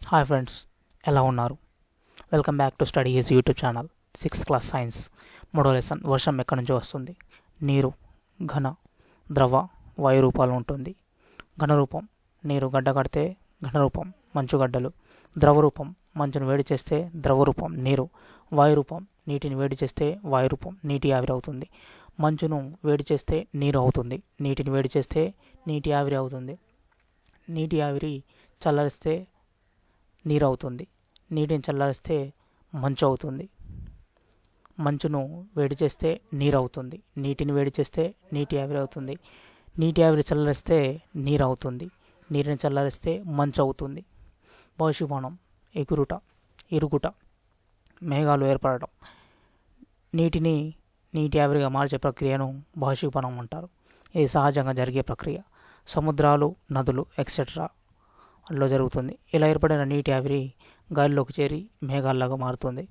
Hi friends, ఎలా ఉన్నారు? Welcome back to study is YouTube channel. 6th class science మూడో lesson. వర్షం ఎక్కడి నుంచి వస్తుంది? నీరు ఘన, ద్రవ, వాయు రూపాలు ఉంటుంది. ఘన రూపం నీరు గడ్డ కడితే ఘన రూపం మంచు గడ్డలు. ద్రవ రూపం మంచును వేడి చేస్తే ద్రవ రూపం నీరు. వాయు రూపం నీటిని వేడి చేస్తే వాయు రూపం నీటి ఆవిరి అవుతుంది. మంచును వేడి చేస్తే నీరు అవుతుంది, నీటిని వేడి చేస్తే నీటి ఆవిరి అవుతుంది. నీటి ఆవిరి చల్లరిస్తే నీరు అవుతుంది, నీటిని చల్లారిస్తే మంచు అవుతుంది. మంచును వేడి చేస్తే నీరు అవుతుంది, నీటిని వేడి చేస్తే నీటి ఆవిరి అవుతుంది. నీటి ఆవిరి చల్లారిస్తే నీరు అవుతుంది, నీటిని చల్లారిస్తే మంచు అవుతుంది. బాష్పీభవనం ఎగురుట, ఇరుగుట, మేఘాలు ఏర్పడటం. నీటిని నీటి ఆవిరిగా మార్చే ప్రక్రియను బాష్పీభవనం అంటారు. ఇది సహజంగా జరిగే ప్రక్రియ. సముద్రాలు, నదులు ఎక్సెట్రా లో జరుగుతుంది. ఇలా ఏర్పడిన నీటి ఆవిరి గాలిలోకి చేరి మేఘాల్లాగా మారుతుంది.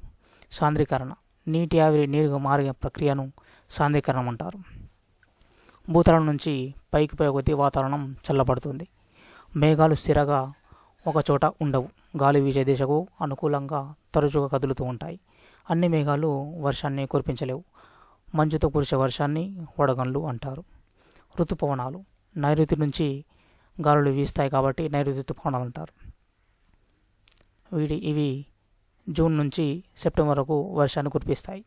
సాంద్రీకరణ నీటి ఆవిరి నీరుగా మారే ప్రక్రియను సాంద్రీకరణం అంటారు. భూతలం నుంచి పైకి పోయే కొద్దీ వాతావరణం చల్లబడుతుంది. మేఘాలు స్థిరంగా ఒకచోట ఉండవు, గాలి వీచే దిశకు అనుకూలంగా తరచుగా కదులుతూ ఉంటాయి. అన్ని మేఘాలు వర్షాన్ని కురిపించలేవు. మంచుతో కురిసే వర్షాన్ని వడగండ్లు అంటారు. ఋతుపవనాలు నైరుతి నుంచి గాలులు వీస్తాయి కాబట్టి నైరుతి ఋతుపవనాలు అంటారు. ఇవి జూన్ నుంచి సెప్టెంబర్ వరకు వర్షాన్ని కురిపిస్తాయి.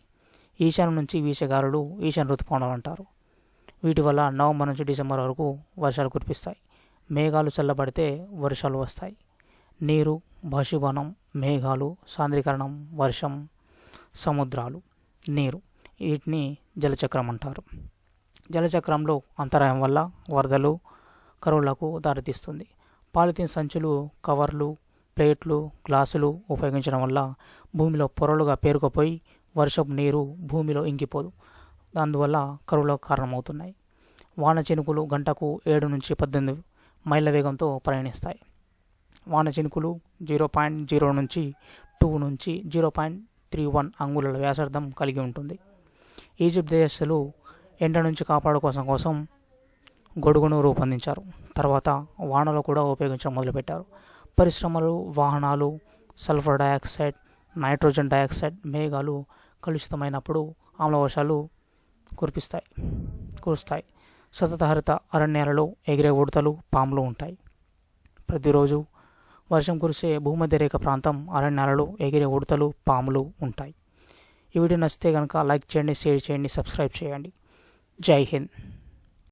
ఈశాన్యం నుంచి వీసే గాలులు ఈశాన్య ఋతుపవనాలు అంటారు. వీటి వల్ల నవంబర్ నుంచి డిసెంబర్ వరకు వర్షాలు కురిపిస్తాయి. మేఘాలు చల్లబడితే వర్షాలు వస్తాయి. నీరు, బాష్పీభవనం, మేఘాలు, సాంద్రీకరణం, వర్షం, సముద్రాలు, నీరు, వీటిని జలచక్రం అంటారు. జలచక్రంలో అంతరాయం వల్ల వరదలు, కరువులకు దారితీస్తుంది. పాలిథిన్ సంచులు, కవర్లు, ప్లేట్లు, గ్లాసులు ఉపయోగించడం వల్ల భూమిలో పొరలుగా పేరుకుపోయి వర్షపు నీరు భూమిలో ఇంకిపోదు. అందువల్ల కరువులకు కారణమవుతున్నాయి. వాన చినుకులు గంటకు 7 నుంచి 18 మైళ్ళ వేగంతో ప్రయాణిస్తాయి. వాన చినుకులు 0.0 నుంచి 2 నుంచి 0.31 అంగుళాల వ్యాసార్థం కలిగి ఉంటుంది. ఈజిప్ట్ దేశస్తులు ఎండ నుంచి కాపాడుకోసం కోసం గొడుగును రూపొందించారు. తర్వాత వానలో కూడా ఉపయోగించడం మొదలుపెట్టారు. పరిశ్రమలు, వాహనాలు, సల్ఫర్ డయాక్సైడ్, నైట్రోజన్ డయాక్సైడ్, మేఘాలు కలుషితమైనప్పుడు ఆమ్లవర్షాలు కురుస్తాయి. సతతహరిత అరణ్యాలలో ఎగిరే ఉడతలు, పాములు ఉంటాయి. ప్రతిరోజు వర్షం కురిసే భూమధ్యరేఖ ప్రాంతం అరణ్యాలలో ఎగిరే ఉడతలు, పాములు ఉంటాయి. ఈ వీడియో నచ్చితే కనుక లైక్ చేయండి, షేర్ చేయండి, సబ్స్క్రైబ్ చేయండి. జై హింద్.